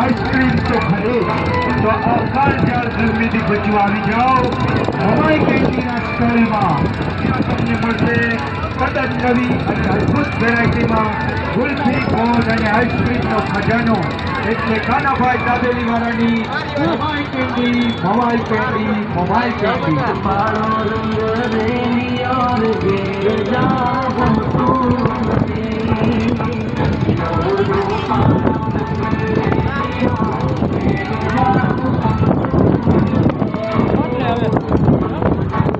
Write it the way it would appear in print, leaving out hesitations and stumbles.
ice cream तो खरे तो आकार जाल गर्मी थी बचवा આવી જાઓ હવાઈ કેન્ટીના સ્ટોલમાં ત્યાં તમને મળશે તદ્દન નવી અને અદ્ભુત વેરાયટીમાં ગુલ્ફી કોન અને આઈસ્ક્રીમનો ખજાનો એટલે કાનાભાઈ દાદેલી વાળાની હવાઈ કેન્ડી હવાઈ કેન્ડી હવાઈ કેન્ડી